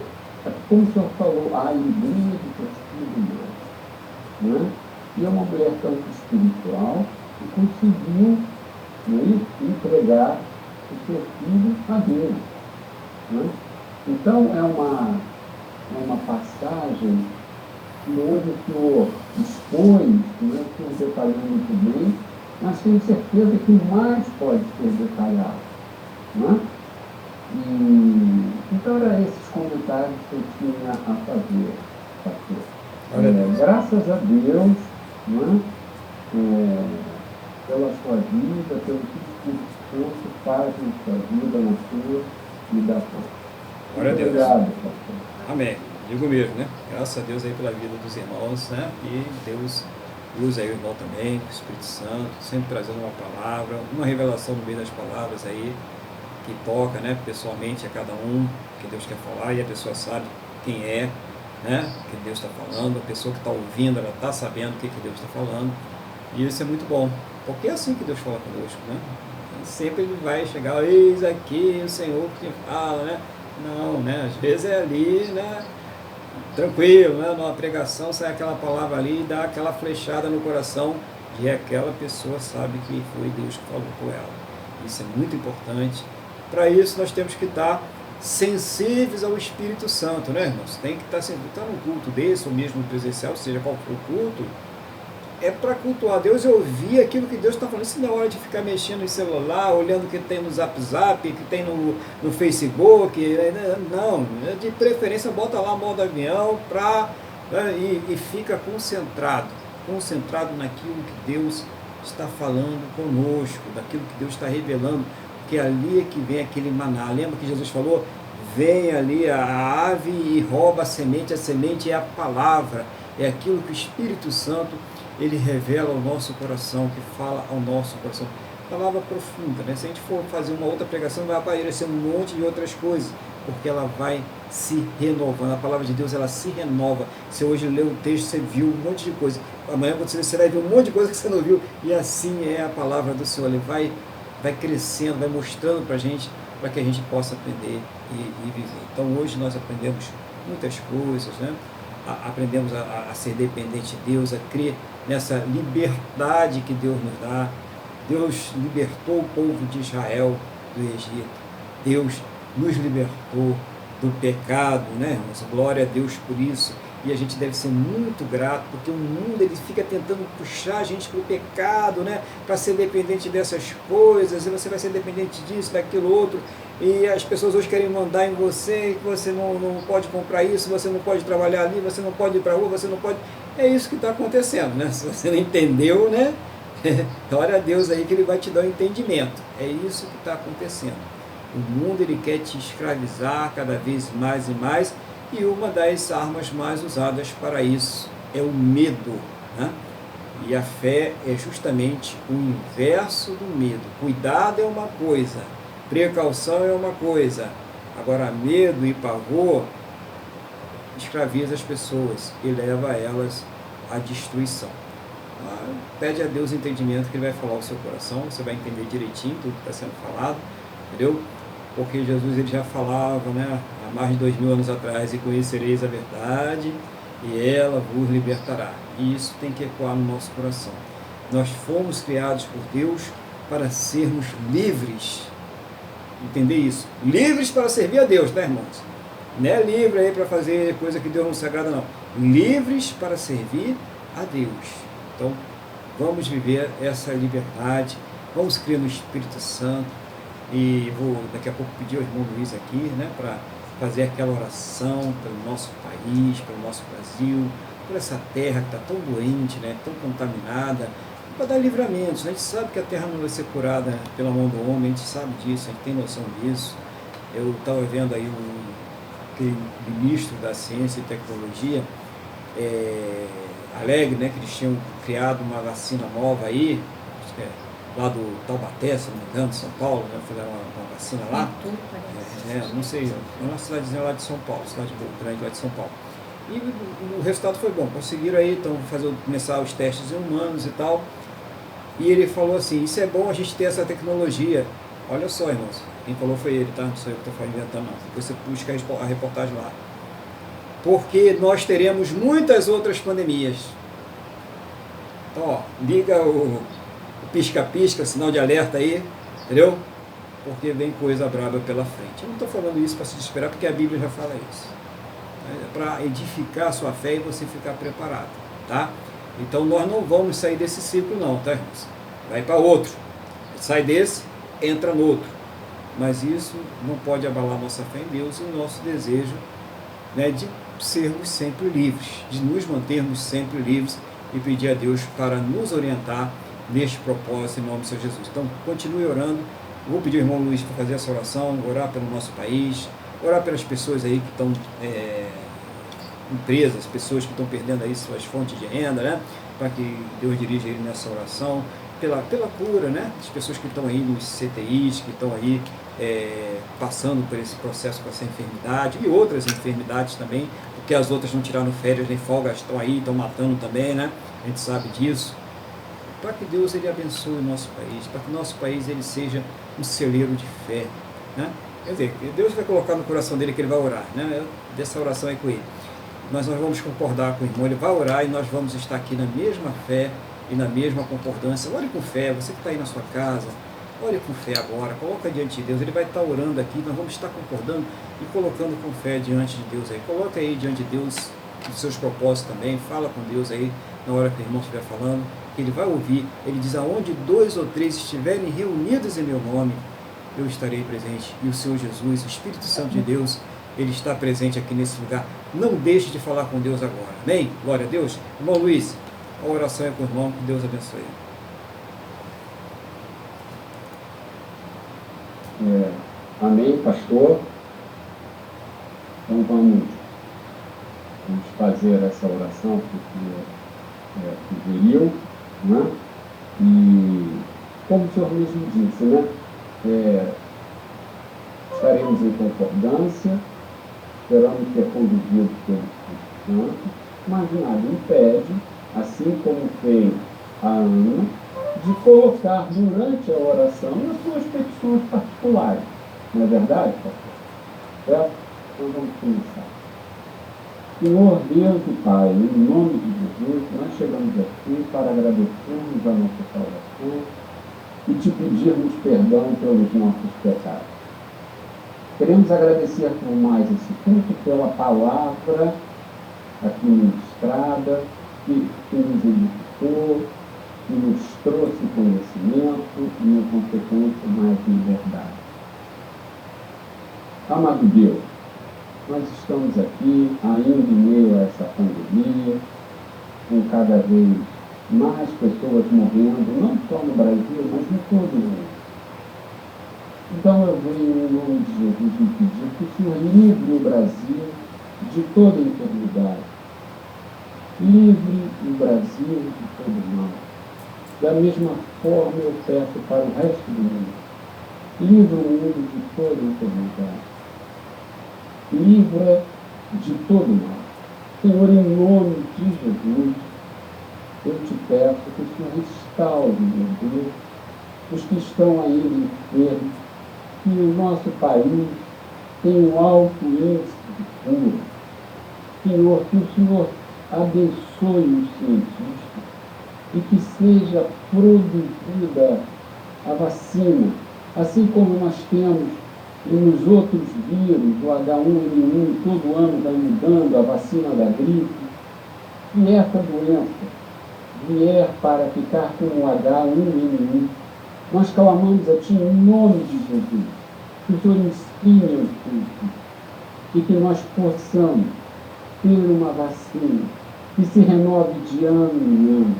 como o senhor falou, a alegria de ter sido mãe. Né? E é uma mulher tão espiritual que conseguiu, né, entregar o seu filho a Deus. Né? Então, é uma passagem onde o senhor expõe, né, o senhor detalhou muito bem, mas tenho certeza que mais pode ser detalhado. Né? Então, eram esses comentários que eu tinha a fazer. Graças a Deus, né? Pela sua vida, pelo que o Espírito faz na sua vida, na sua e da sua. Glória a Deus. Obrigado, pastor. Amém. Digo mesmo, né? Graças a Deus aí pela vida dos irmãos, né? E Deus usa aí o irmão também, o Espírito Santo, sempre trazendo uma palavra, uma revelação no meio das palavras aí, que toca, né? Pessoalmente a cada um, que Deus quer falar, e a pessoa sabe quem é, né? Que Deus está falando, a pessoa que está ouvindo, ela está sabendo o que Deus está falando, e isso é muito bom, porque é assim que Deus fala conosco, né? Sempre ele vai chegar, eis aqui o Senhor que fala, né? Não, né? Às vezes é ali, né? Tranquilo, né? Numa pregação sai aquela palavra ali e dá aquela flechada no coração e aquela pessoa sabe que foi Deus que falou com ela. Isso é muito importante. Para isso nós temos que estar sensíveis ao Espírito Santo, né, irmãos? Tem que estar sempre, estar num culto desse, ou mesmo presencial, seja qual for o culto, é para cultuar a Deus e ouvir aquilo que Deus está falando. Isso não é hora de ficar mexendo no celular, olhando o que tem no Zap, que tem no Facebook. Não, de preferência bota lá modo avião e fica concentrado naquilo que Deus está falando conosco, daquilo que Deus está revelando, porque ali é que vem aquele maná. Lembra que Jesus falou? Vem ali a ave e rouba a semente é a palavra, é aquilo que o Espírito Santo ele revela ao nosso coração, que fala ao nosso coração. palavra profunda, né? Se a gente for fazer uma outra pregação, vai aparecer um monte de outras coisas, porque ela vai se renovando. A palavra de Deus, ela se renova. Você hoje leu o texto, você viu um monte de coisa. Amanhã você vai ver um monte de coisa que você não viu. E assim é a palavra do Senhor. Ele vai crescendo, vai mostrando para a gente, para que a gente possa aprender e viver. Então hoje nós aprendemos muitas coisas, né? Aprendemos a ser dependente de Deus, a crer nessa liberdade que Deus nos dá. Deus libertou o povo de Israel do Egito. Deus nos libertou do pecado, né, irmãos? Glória a Deus por isso. E a gente deve ser muito grato, porque o mundo ele fica tentando puxar a gente para o pecado, né, para ser dependente dessas coisas, e você vai ser dependente disso, daquilo outro, e as pessoas hoje querem mandar em você, que você não pode comprar isso, você não pode trabalhar ali, você não pode ir para a rua, você não pode... É isso que está acontecendo, né? Se você não entendeu, né? Glória a Deus aí que Ele vai te dar o entendimento. É isso que está acontecendo. O mundo ele quer te escravizar cada vez mais e mais, e uma das armas mais usadas para isso é o medo, né? E a fé é justamente o inverso do medo. Cuidado é uma coisa, precaução é uma coisa. Agora, medo e pavor escraviza as pessoas e leva elas à destruição. Pede a Deus entendimento, que Ele vai falar ao seu coração, você vai entender direitinho tudo que está sendo falado, entendeu? Porque Jesus ele já falava, né, há mais de 2000 anos atrás: e conhecereis a verdade, e ela vos libertará. E isso tem que ecoar no nosso coração. Nós fomos criados por Deus para sermos livres. Entender isso? Livres para servir a Deus, tá, irmãos? Não é livre aí para fazer coisa que Deus não se agrada, não. Livres para servir a Deus. Então, vamos viver essa liberdade, vamos crer no Espírito Santo, e vou daqui a pouco pedir ao irmão Luiz aqui, né, para fazer aquela oração pelo nosso país, pelo nosso Brasil, por essa terra que está tão doente, né, tão contaminada, para dar livramentos. A gente sabe que a terra não vai ser curada pela mão do homem, a gente sabe disso, a gente tem noção disso. Eu estava vendo aí aquele ministro da Ciência e Tecnologia, Alegre, né, que eles tinham criado uma vacina nova aí, lá do Taubaté, se não me engano, São Paulo, né, fizeram uma vacina lá, não sei, é uma cidadezinha lá de São Paulo, cidade grande lá de São Paulo. E o resultado foi bom, conseguiram aí, então começar os testes em humanos e tal, e ele falou assim: isso é bom a gente ter essa tecnologia. Olha só, irmãos, quem falou foi ele, tá? Não sou eu que estou inventando, não. Depois você busca a reportagem lá. Porque nós teremos muitas outras pandemias. Então, ó, liga o pisca-pisca, sinal de alerta aí, entendeu? Porque vem coisa braba pela frente. Eu não estou falando isso para se desesperar, porque a Bíblia já fala isso. É para edificar a sua fé e você ficar preparado, tá? Então nós não vamos sair desse ciclo não, tá, irmãos? Vai para outro. Sai desse, entra no outro. Mas isso não pode abalar nossa fé em Deus e o nosso desejo, né, de sermos sempre livres, de nos mantermos sempre livres e pedir a Deus para nos orientar neste propósito em nome do Senhor Jesus. Então, continue orando. Vou pedir ao irmão Luiz para fazer essa oração, orar pelo nosso país, orar pelas pessoas aí que estão, empresas, pessoas que estão perdendo aí suas fontes de renda, né? Para que Deus dirija ele nessa oração, pela cura, né? As pessoas que estão aí nos CTIs, que estão aí passando por esse processo com essa enfermidade e outras enfermidades também, porque as outras não tiraram férias nem folgas, estão aí, estão matando também, né? A gente sabe disso. Para que Deus ele abençoe o nosso país, para que o nosso país ele seja um celeiro de fé, né? Quer dizer, Deus vai colocar no coração dele que ele vai orar, né? Dessa oração aí com ele. Nós vamos concordar com o irmão, ele vai orar e nós vamos estar aqui na mesma fé e na mesma concordância. Ore com fé, você que está aí na sua casa, ore com fé agora, coloca diante de Deus, ele vai estar orando aqui, nós vamos estar concordando e colocando com fé diante de Deus aí. Coloca aí diante de Deus os seus propósitos também, fala com Deus aí na hora que o irmão estiver falando, que ele vai ouvir. Ele diz: aonde 2 ou 3 estiverem reunidos em meu nome, eu estarei presente. E o Senhor Jesus, o Espírito Santo de Deus, ele está presente aqui nesse lugar. Não deixe de falar com Deus agora. Amém? Glória a Deus. Irmão Luiz, a oração é com o irmão, que Deus abençoe. Amém, pastor. Então vamos fazer essa oração porque sugeriu, né? E como o senhor mesmo disse, né? Estaremos em concordância, seremos ser conduzidos pelo Espírito Santo, mas nada impede, assim como fez a Ana, de colocar durante a oração as suas petições particulares. Não é verdade, pastor? Certo? Então vamos começar. Senhor Deus e Pai, em nome de Jesus, nós chegamos aqui para agradecermos a nossa salvação e te pedirmos perdão pelos nossos pecados. Queremos agradecer por mais esse culto, pela palavra aqui ministrada, que nos edificou, que nos trouxe conhecimento e, em consequência, mais liberdade. Amado Deus, nós estamos aqui ainda em meio a essa pandemia, com cada vez mais pessoas morrendo, não só no Brasil, mas em todo o mundo. Então eu venho, em nome de Jesus, me pedir que o Senhor livre o Brasil de toda enfermidade. Livre o Brasil de todo mal. Da mesma forma eu peço para o resto do mundo. Livra o mundo de toda enfermidade. Livra de todo mal. Senhor, em nome de Jesus, eu te peço que o Senhor restaure, meu Deus, os que estão ainda enfermos, que o nosso país tem um alto índice de cura. Senhor, que o Senhor abençoe os cientistas e que seja produzida a vacina, assim como nós temos e nos outros vírus, o H1N1, todo ano vai mudando a vacina da gripe, e essa doença vier para ficar com o H1N1, nós clamamos a Ti em nome de Jesus, que o Senhor ensine os filhos e que nós possamos ter uma vacina que se renove de ano em ano,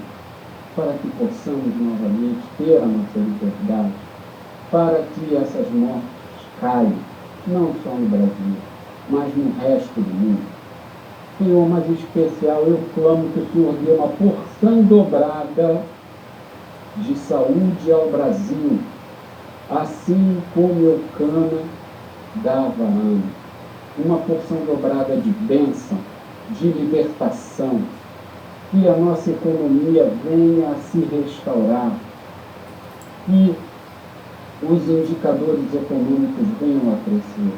para que possamos novamente ter a nossa liberdade, para que essas mortes caiam, não só no Brasil, mas no resto do mundo. Senhor, mas em especial eu clamo que o Senhor dê uma porção dobrada de saúde ao Brasil, assim como Eucana dava a Ana. Uma porção dobrada de bênção, de libertação, que a nossa economia venha a se restaurar, que os indicadores econômicos venham a crescer,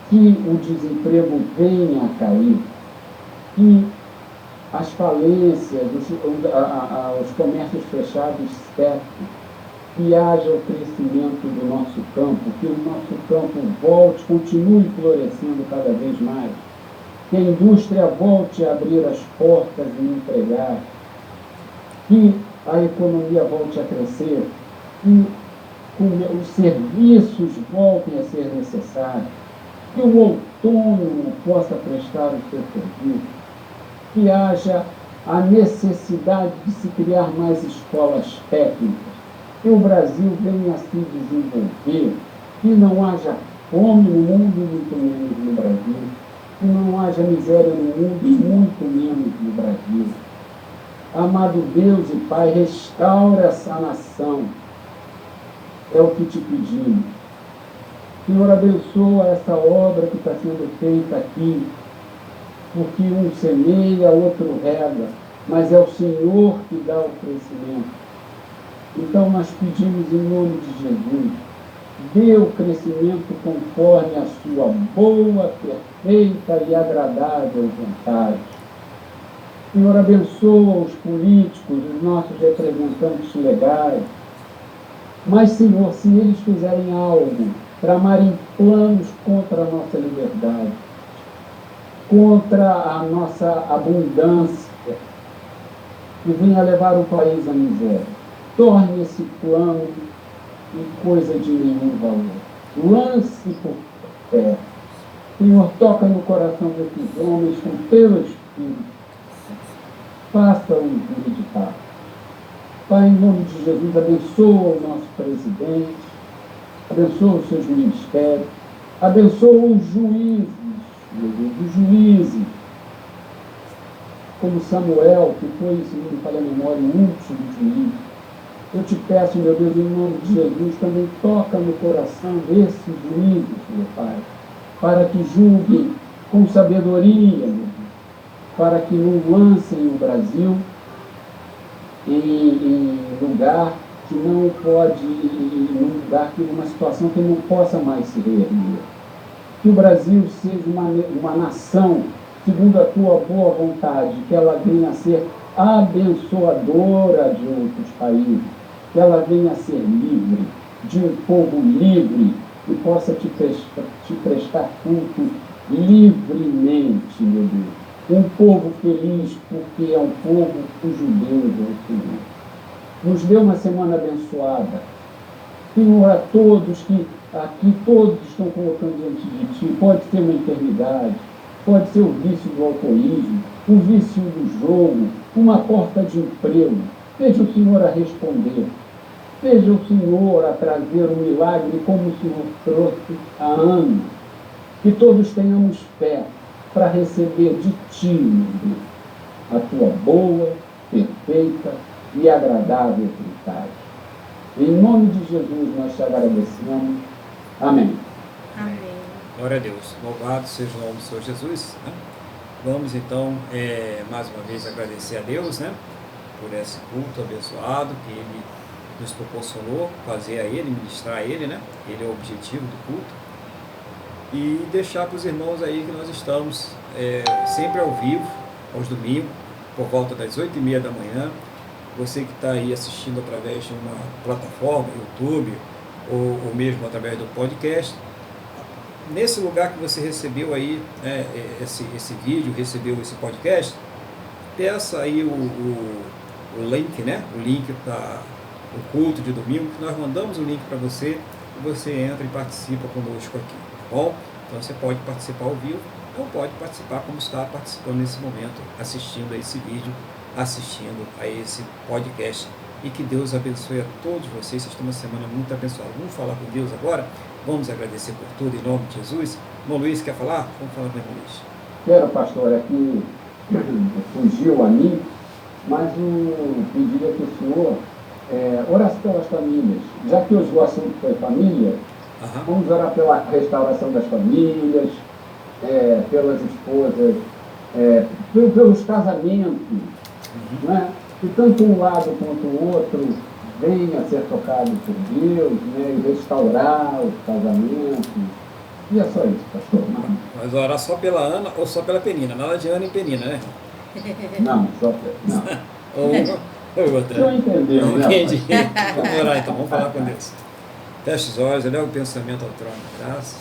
que o desemprego venha a cair, que as falências, os comércios fechados cessem, que haja o crescimento do nosso campo, que o nosso campo volte, continue florescendo cada vez mais, que a indústria volte a abrir as portas e empregar, que a economia volte a crescer, que os serviços voltem a ser necessários, que o autônomo possa prestar o seu serviço, que haja a necessidade de se criar mais escolas técnicas, que o Brasil venha a se desenvolver, que não haja fome no mundo, muito menos no Brasil, que não haja miséria no mundo, muito menos no Brasil. Amado Deus e Pai, restaura essa nação, é o que te pedimos. Senhor, abençoa essa obra que está sendo feita aqui, porque um semeia, outro rega, mas é o Senhor que dá o crescimento. Então nós pedimos em nome de Jesus, dê o crescimento conforme a sua boa, perfeita e agradável vontade. Senhor, abençoa os políticos, os nossos representantes legais. Mas, Senhor, se eles fizerem algo, tramarem planos contra a nossa liberdade, contra a nossa abundância, e venha levar o país à miséria, torne esse plano em coisa de nenhum valor. Lance por terra. Senhor, toca no coração desses homens com teu Espírito. Faça-os meditar. Pai, em nome de Jesus, abençoa o nosso presidente, abençoa os seus ministérios, abençoa os juízes, os juízes, como Samuel, que foi, se não me falha a memória, o último juiz. Eu te peço, meu Deus, em nome de Jesus, também toca no coração desses juízes, meu Pai, para que julguem com sabedoria, meu Deus, para que não lancem o Brasil em lugar que não pode, em lugar que numa situação que não possa mais se reerguer. Que o Brasil seja uma nação, segundo a tua boa vontade, que ela venha a ser abençoadora de outros países, que ela venha a ser livre, de um povo livre, que possa te prestar culto livremente, meu Deus. Um povo feliz, porque é um povo cujo Deus é o Senhor. Nos dê uma semana abençoada. Senhor, a todos que aqui todos estão colocando diante de Ti, pode ser uma enfermidade, pode ser o vício do alcoolismo, o vício do jogo, uma porta de emprego. Seja o Senhor a responder. Seja o Senhor a trazer um milagre como o Senhor trouxe há anos. Que todos tenhamos fé para receber de Ti, meu Deus, a Tua boa, perfeita e agradável vontade. Em nome de Jesus nós te agradecemos. Amém. Amém. Glória a Deus. Louvado seja o nome do Senhor Jesus. Né? Vamos então, mais uma vez, agradecer a Deus, né, por esse culto abençoado que Ele nos proporcionou, fazer a Ele, ministrar a Ele, né? Ele é o objetivo do culto. E deixar para os irmãos aí que nós estamos sempre ao vivo, aos domingos, por volta das 8h30 da manhã. Você que está aí assistindo através de uma plataforma, YouTube, ou mesmo através do podcast, nesse lugar que você recebeu aí esse vídeo, recebeu esse podcast, peça aí o link, né? O link para o culto de domingo, que nós mandamos o link para você e você entra e participa conosco aqui, tá bom? Então você pode participar ao vivo ou pode participar como está participando nesse momento, assistindo a esse vídeo, assistindo a esse podcast. E que Deus abençoe a todos vocês. Vocês têm uma semana muito abençoada. Vamos falar com Deus agora? Vamos agradecer por tudo em nome de Jesus. Irmão Luiz, quer falar? Vamos falar com o irmão Luiz. Quero, pastor, aqui fugiu a mim, mas eu pediria que o senhor orasse pelas famílias. Já que hoje o assunto foi família, vamos orar pela restauração das famílias, pelas esposas, pelos casamentos, né? Que tanto um lado quanto o outro venha a ser tocado por Deus, né? E restaurar os casamentos. E é só isso, pastor. Mas orar só pela Ana ou só pela Penina? Nada de Ana e Penina, né? Não, só pela... Ou outra. O senhor entendeu, né? Entendi. Vamos orar então, vamos falar com Deus. Feche os olhos, eleva o pensamento ao trono da graça.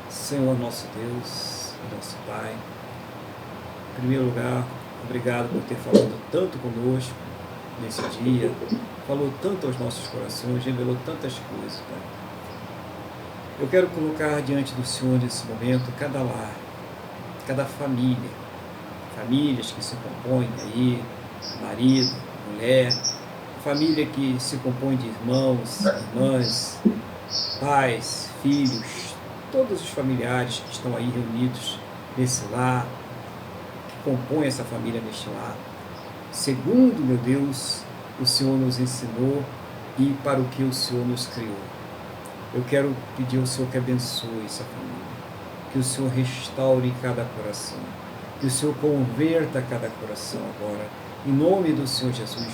Senhor nosso Deus, nosso Pai, em primeiro lugar, obrigado por ter falado tanto conosco nesse dia, falou tanto aos nossos corações, revelou tantas coisas, Pai. Eu quero colocar diante do Senhor nesse momento cada lar, cada família, famílias que se compõem aí, marido, mulher, família que se compõe de irmãos, irmãs, pais, filhos, todos os familiares que estão aí reunidos nesse lar, que compõem essa família neste lar. Segundo, meu Deus, o Senhor nos ensinou e para o que o Senhor nos criou. Eu quero pedir ao Senhor que abençoe essa família, que o Senhor restaure cada coração, que o Senhor converta cada coração agora, em nome do Senhor Jesus.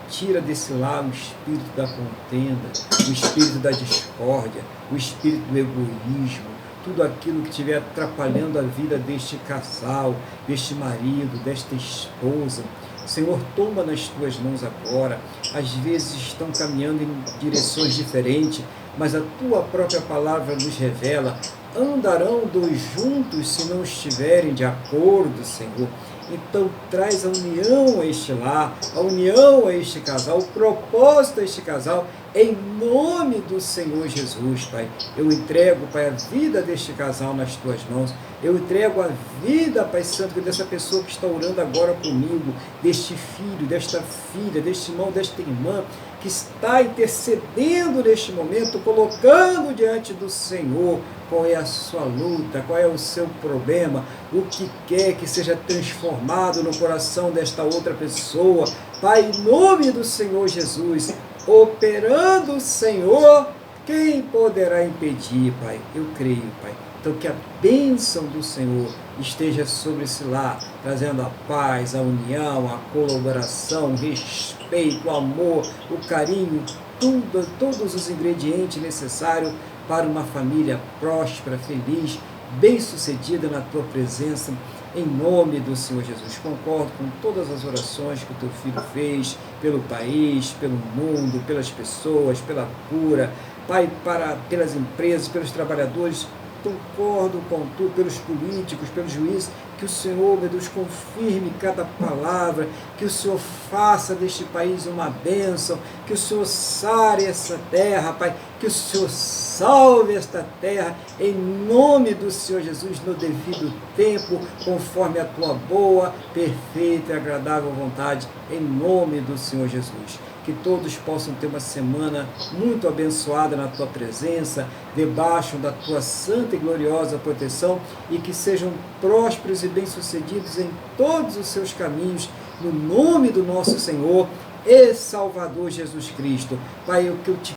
Tira desse lar o espírito da contenda, o espírito da discórdia, o espírito do egoísmo, tudo aquilo que estiver atrapalhando a vida deste casal, deste marido, desta esposa. Senhor, toma nas tuas mãos agora. Às vezes estão caminhando em direções diferentes, mas a tua própria palavra nos revela: andarão dois juntos se não estiverem de acordo, Senhor. Então traz a união a este lar, a união a este casal, o propósito a este casal, em nome do Senhor Jesus, Pai. Eu entrego, Pai, a vida deste casal nas tuas mãos. Eu entrego a vida, Pai Santo, dessa pessoa que está orando agora comigo, deste filho, desta filha, deste irmão, desta irmã, que está intercedendo neste momento, colocando diante do Senhor qual é a sua luta, qual é o seu problema, o que quer que seja transformado no coração desta outra pessoa. Pai, em nome do Senhor Jesus, operando o Senhor, quem poderá impedir, Pai? Eu creio, Pai. Então, que a bênção do Senhor esteja sobre esse lar, trazendo a paz, a união, a colaboração, o respeito, o amor, o carinho, todos os ingredientes necessários para uma família próspera, feliz, bem-sucedida na Tua presença, em nome do Senhor Jesus. Concordo com todas as orações que o Teu Filho fez pelo país, pelo mundo, pelas pessoas, pela cura, Pai, pelas empresas, pelos trabalhadores. Concordo com tu, pelos políticos, pelos juízes, que o Senhor, meu Deus, confirme cada palavra, que o Senhor faça deste país uma bênção, que o Senhor sare essa terra, Pai, que o Senhor salve esta terra, em nome do Senhor Jesus, no devido tempo, conforme a tua boa, perfeita e agradável vontade, em nome do Senhor Jesus. Que todos possam ter uma semana muito abençoada na Tua presença, debaixo da Tua santa e gloriosa proteção, e que sejam prósperos e bem-sucedidos em todos os seus caminhos, no nome do nosso Senhor e Salvador Jesus Cristo. Pai, o que eu te